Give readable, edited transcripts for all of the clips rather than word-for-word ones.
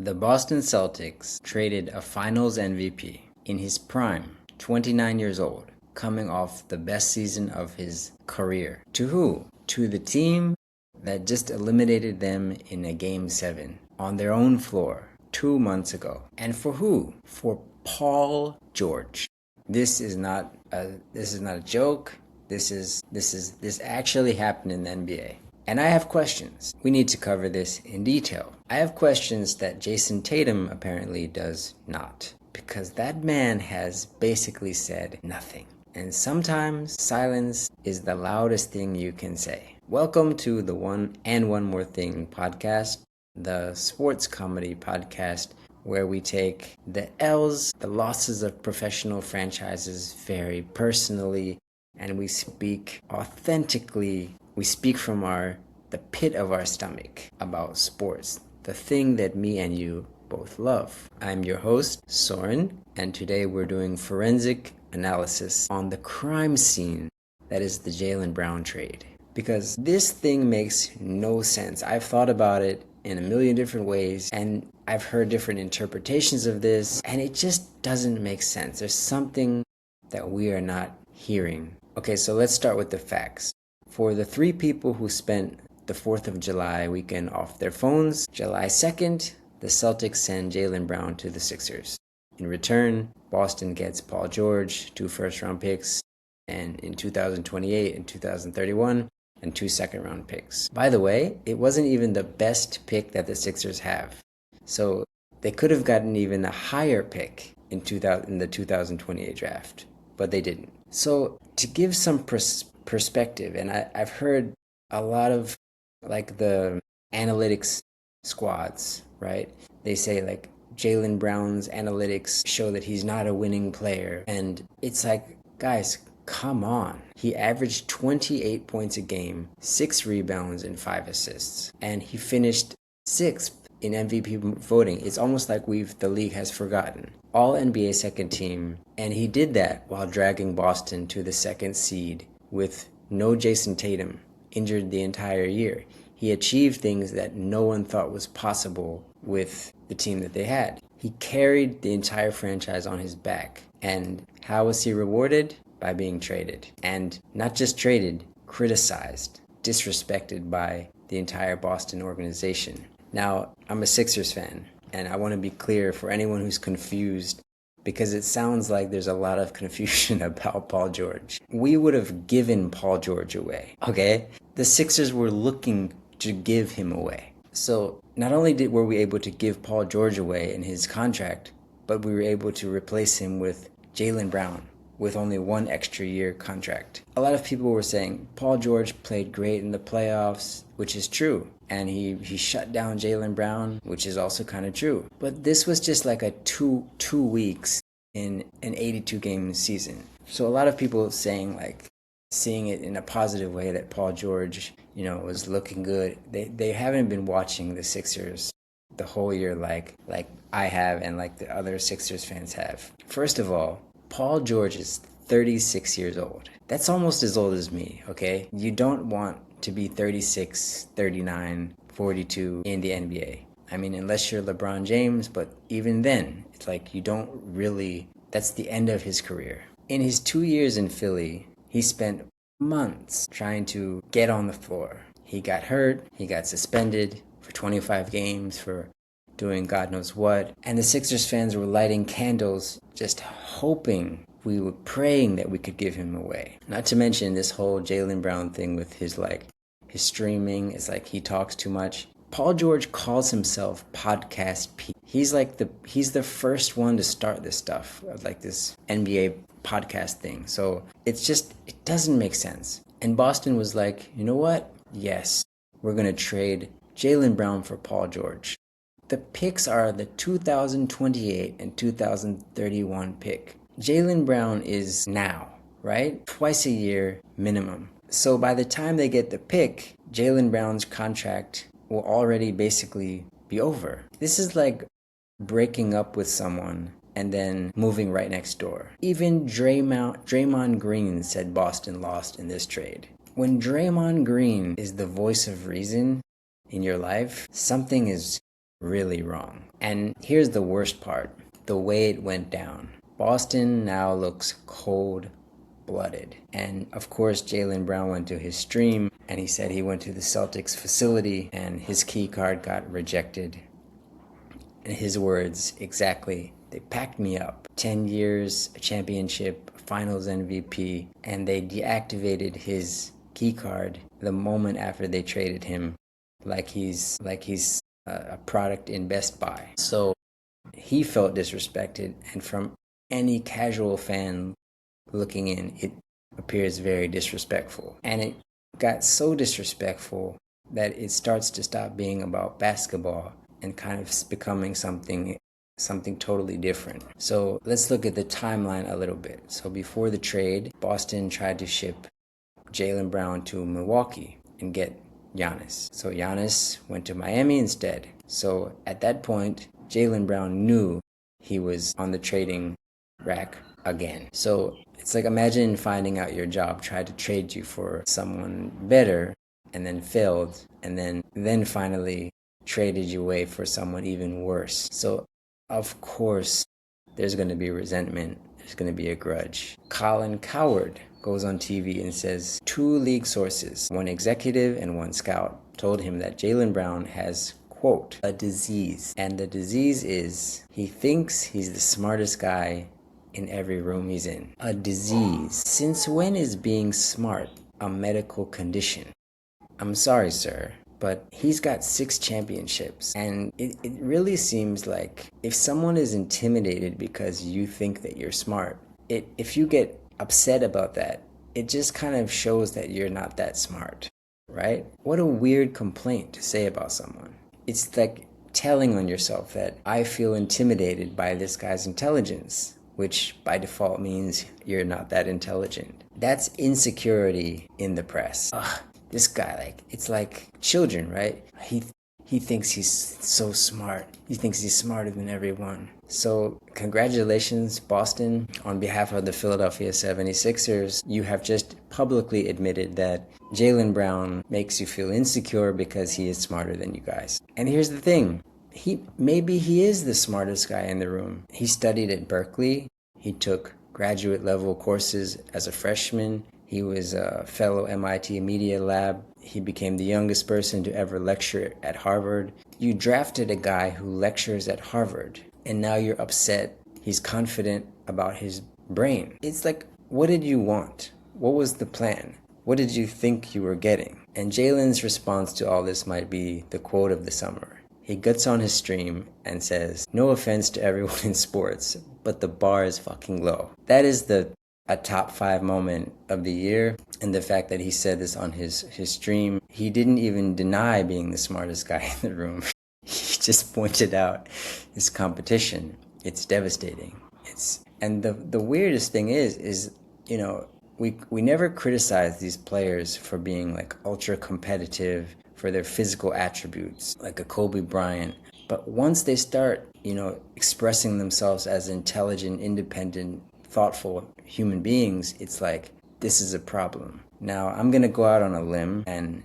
The Boston Celtics traded a Finals MVP in his prime, 29 years old, coming off the best season of his career. To who? To the team that just eliminated them in a Game 7 on their own floor 2 months ago. And for who? For Paul George. This is not a joke. This actually happened in the NBA. And I have questions. We need to cover this in detail. I have questions that Jayson Tatum apparently does not, because that man has basically said nothing. And sometimes silence is the loudest thing you can say. Welcome to the One More Thing podcast, the sports comedy podcast where we take the L's, the losses of professional franchises very personally, and we speak authentically. We speak from the pit of our stomach about sports, the thing that me and you both love. I'm your host, Soren, and today we're doing forensic analysis on the crime scene that is the Jaylen Brown trade. Because this thing makes no sense. I've thought about it in a million different ways, and I've heard different interpretations of this, and it just doesn't make sense. There's something that we are not hearing. Okay, so let's start with the facts. For the 3 people who spent the 4th of July weekend off their phones, July 2nd, the Celtics send Jaylen Brown to the Sixers. In return, Boston gets Paul George, 2 first-round picks, and in 2028 and 2031, and 2 second-round picks. By the way, it wasn't even the best pick that the Sixers have. So they could have gotten even a higher pick in the 2028 draft, but they didn't. So to give some perspective, and I've heard a lot of like the analytics squads, right? They say like Jaylen Brown's analytics show that he's not a winning player. And it's like, guys, come on. He averaged 28 points a game, 6 rebounds and 5 assists. And he finished 6th in MVP voting. It's almost like the league has forgotten. All NBA second team. And he did that while dragging Boston to the 2nd seed with no Jayson Tatum, injured the entire year. He achieved things that no one thought was possible with the team that they had. He carried the entire franchise on his back. And how was he rewarded? By being traded. And not just traded, criticized, disrespected by the entire Boston organization. Now, I'm a Sixers fan, and I want to be clear for anyone who's confused, because it sounds like there's a lot of confusion about Paul George. We would have given Paul George away, okay? The Sixers were looking to give him away. So not only were we able to give Paul George away in his contract, but we were able to replace him with Jaylen Brown with only 1 extra year contract. A lot of people were saying Paul George played great in the playoffs, which is true. And he shut down Jaylen Brown, which is also kind of true. But this was just like a two weeks in an 82-game season. So a lot of people saying seeing it in a positive way that Paul George, was looking good. They haven't been watching the Sixers the whole year like I have and like the other Sixers fans have. First of all, Paul George is 36 years old. That's almost as old as me, okay? You don't want to be 36, 39, 42 in the NBA. I mean, unless you're LeBron James, but even then, it's like that's the end of his career. In his 2 years in Philly, he spent months trying to get on the floor. He got hurt, he got suspended for 25 games for doing God knows what. And the Sixers fans were lighting candles, just hoping, we were praying that we could give him away. Not to mention this whole Jaylen Brown thing with his streaming. It's like he talks too much. Paul George calls himself Podcast Pete. He's the first one to start this stuff, like this NBA podcast thing. So it doesn't make sense. And Boston was like, you know what? Yes, we're going to trade Jaylen Brown for Paul George. The picks are the 2028 and 2031 pick. Jaylen Brown is now, right? Twice a year minimum. So by the time they get the pick, Jaylen Brown's contract will already basically be over. This is like breaking up with someone and then moving right next door. Even Draymond Green said Boston lost in this trade. When Draymond Green is the voice of reason in your life, something is really wrong. And here's the worst part, the way it went down. Boston now looks cold-blooded. And of course, Jaylen Brown went to his stream and he said he went to the Celtics facility and his key card got rejected. In his words, exactly, they packed me up. 10 years, a championship, finals MVP, and they deactivated his key card the moment after they traded him, like he's a product in Best Buy. So he felt disrespected, and from any casual fan looking in, it appears very disrespectful. And it got so disrespectful that it starts to stop being about basketball and kind of becoming something totally different. So let's look at the timeline a little bit. So before the trade, Boston tried to ship Jaylen Brown to Milwaukee and get Giannis. So Giannis went to Miami instead. So at that point, Jaylen Brown knew he was on the trading rack again. So it's like, imagine finding out your job tried to trade you for someone better and then failed, and then finally traded you away for someone even worse. So of course there's going to be resentment, there's going to be a grudge. Colin Cowherd goes on TV and says 2 league sources, one executive and one scout, told him that Jaylen Brown has, quote, a disease. And the disease is he thinks he's the smartest guy in every room he's in. A disease. Since when is being smart a medical condition? I'm sorry, sir, but he's got 6 championships. And it really seems like if someone is intimidated because you think that you're smart, if you get upset about that, it just kind of shows that you're not that smart, right? What a weird complaint to say about someone. It's like telling on yourself that I feel intimidated by this guy's intelligence, which by default means you're not that intelligent. That's insecurity in the press. Ugh, this guy, it's like children, right? He thinks he's so smart. He thinks he's smarter than everyone. So congratulations, Boston. On behalf of the Philadelphia 76ers, you have just publicly admitted that Jaylen Brown makes you feel insecure because he is smarter than you guys. And here's the thing. Maybe he is the smartest guy in the room. He studied at Berkeley. He took graduate level courses as a freshman. He was a fellow MIT Media Lab. He became the youngest person to ever lecture at Harvard. You drafted a guy who lectures at Harvard, and now you're upset he's confident about his brain. It's like, what did you want? What was the plan? What did you think you were getting? And Jaylen's response to all this might be the quote of the summer. He gets on his stream and says, no offense to everyone in sports, but the bar is fucking low. That is a top 5 moment of the year. And the fact that he said this on his stream, he didn't even deny being the smartest guy in the room. He just pointed out his competition. It's devastating. And the weirdest thing is, you know, we never criticize these players for being like ultra competitive, for their physical attributes, like a Kobe Bryant. But once they start, you know, expressing themselves as intelligent, independent, thoughtful human beings, it's like, this is a problem. Now, I'm gonna go out on a limb, and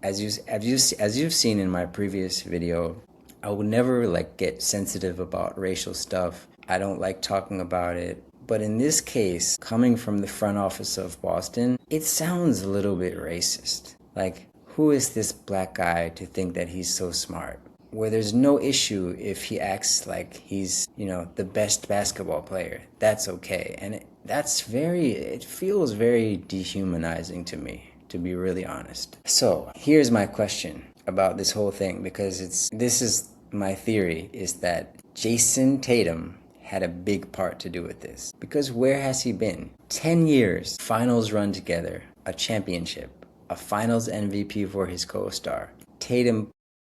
as you've seen in my previous video, I will never get sensitive about racial stuff. I don't like talking about it. But in this case, coming from the front office of Boston, it sounds a little bit racist. Like, who is this black guy to think that he's so smart? Where there's no issue if he acts like he's, you know, the best basketball player. That's okay. And it feels very dehumanizing to me, to be really honest. So here's my question about this whole thing, because this is my theory, is that Jayson Tatum had a big part to do with this. Because where has he been? 10 years, finals run together, a championship, a finals MVP for his co-star.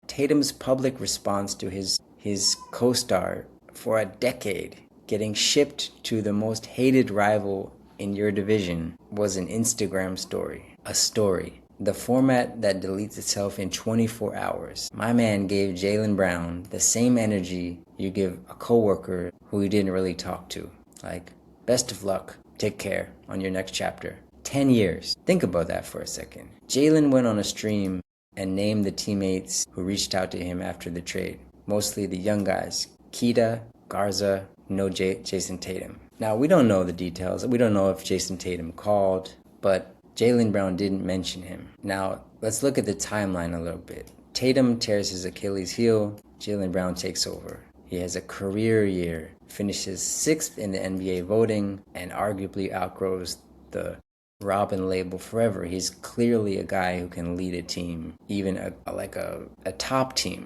Tatum's public response to his co-star for a decade, getting shipped to the most hated rival in your division, was an Instagram story. A story. The format that deletes itself in 24 hours. My man gave Jaylen Brown the same energy you give a coworker who you didn't really talk to. Like, best of luck, take care on your next chapter. 10 years. Think about that for a second. Jaylen went on a stream and named the teammates who reached out to him after the trade. mostly the young guys, Kita, Garza, no Jayson Tatum. Now, we don't know the details. We don't know if Jayson Tatum called, but Jaylen Brown didn't mention him. Now, let's look at the timeline a little bit. Tatum tears his Achilles heel. Jaylen Brown takes over. He has a career year, finishes 6th in the NBA voting, and arguably outgrows the Robin label forever. He's clearly a guy who can lead a team, even a top team.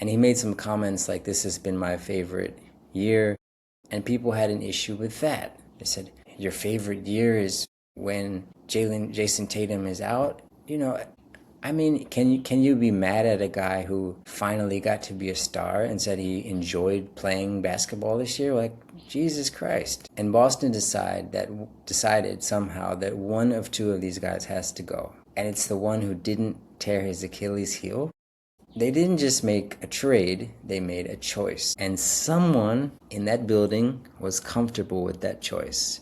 And he made some comments like, this has been my favorite year. And people had an issue with that. They said, your favorite year is when Jayson Tatum is out? You know, I mean, can you be mad at a guy who finally got to be a star and said he enjoyed playing basketball this year? Like, Jesus Christ. And Boston decided somehow that one of two of these guys has to go. And it's the one who didn't tear his Achilles heel. They didn't just make a trade, they made a choice. And someone in that building was comfortable with that choice.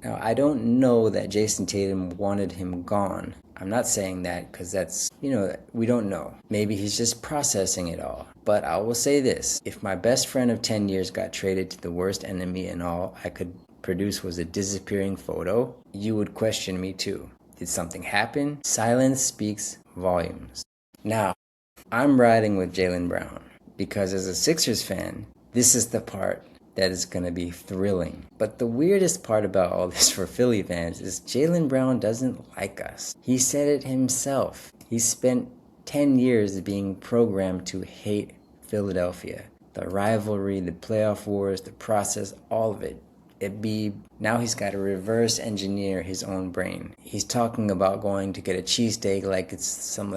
Now, I don't know that Jayson Tatum wanted him gone. I'm not saying that because that's, we don't know. Maybe he's just processing it all. But I will say this. If my best friend of 10 years got traded to the worst enemy and all I could produce was a disappearing photo, you would question me too. Did something happen? Silence speaks volumes. Now, I'm riding with Jaylen Brown because as a Sixers fan, this is the part that is going to be thrilling. But the weirdest part about all this for Philly fans is Jaylen Brown doesn't like us. He said it himself. He spent 10 years being programmed to hate Philadelphia. The rivalry, the playoff wars, the process, all of it. Now he's got to reverse engineer his own brain. He's talking about going to get a cheesesteak like it's some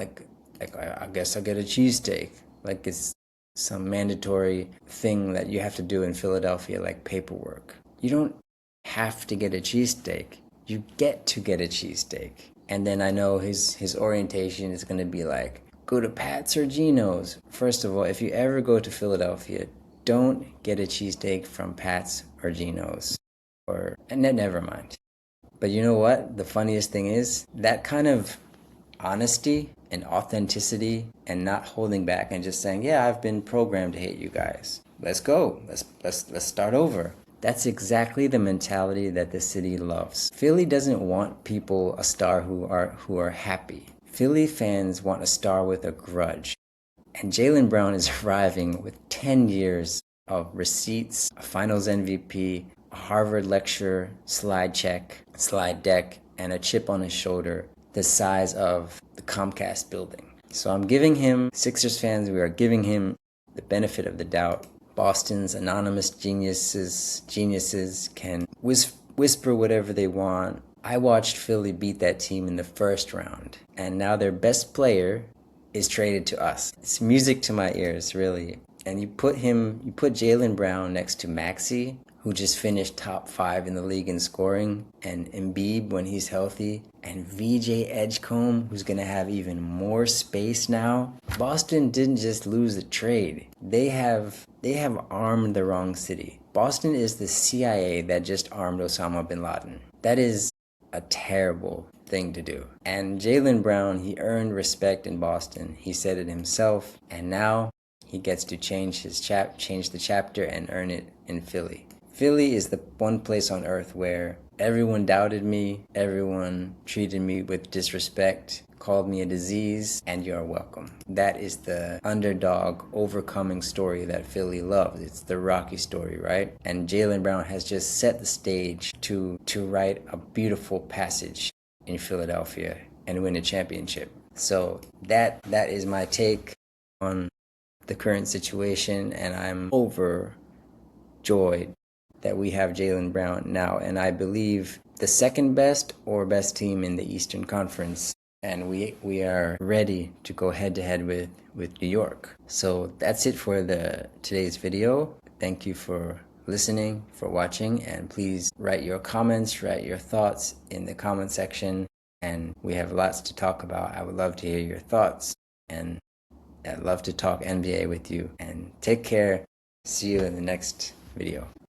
I guess I'll get a cheesesteak. Like it's some mandatory thing that you have to do in Philadelphia, like paperwork. You don't have to get a cheesesteak. You get to get a cheesesteak. And then I know his orientation is going to be like, go to Pat's or Geno's. First of all, if you ever go to Philadelphia, don't get a cheesesteak from Pat's or Geno's. And then never mind. But you know what? The funniest thing is that kind of honesty and authenticity and not holding back and just saying, yeah, I've been programmed to hate you guys. Let's go. Let's start over. That's exactly the mentality that the city loves. Philly doesn't want a star who are happy. Philly fans want a star with a grudge. And Jaylen Brown is arriving with 10 years of receipts, a finals MVP, a Harvard lecture, slide deck, and a chip on his shoulder the size of the Comcast building. So I'm giving him, Sixers fans, we are giving him the benefit of the doubt. Boston's anonymous geniuses can whisper whatever they want. I watched Philly beat that team in the first round, and now their best player is traded to us. It's music to my ears, really. And you put Jaylen Brown next to Maxey, who just finished top 5 in the league in scoring, and Embiid when he's healthy, and VJ Edgecombe, who's going to have even more space now. Boston didn't just lose the trade. They have armed the wrong city. Boston is the CIA that just armed Osama bin Laden. That is a terrible thing to do. And Jaylen Brown, he earned respect in Boston. He said it himself, and now he gets to change the chapter and earn it in Philly. Philly is the one place on earth where everyone doubted me, everyone treated me with disrespect, called me a disease, and you're welcome. That is the underdog overcoming story that Philly loves. It's the Rocky story, right? And Jaylen Brown has just set the stage to write a beautiful passage in Philadelphia and win a championship. So that is my take on the current situation, and I'm overjoyed that we have Jaylen Brown now, and I believe the second best or best team in the Eastern Conference, and we are ready to go head to head with New York. So that's it for today's video. Thank you for listening, for watching, and please write your comments, write your thoughts in the comment section, and we have lots to talk about. I would love to hear your thoughts, and I'd love to talk NBA with you, and take care. See you in the next video.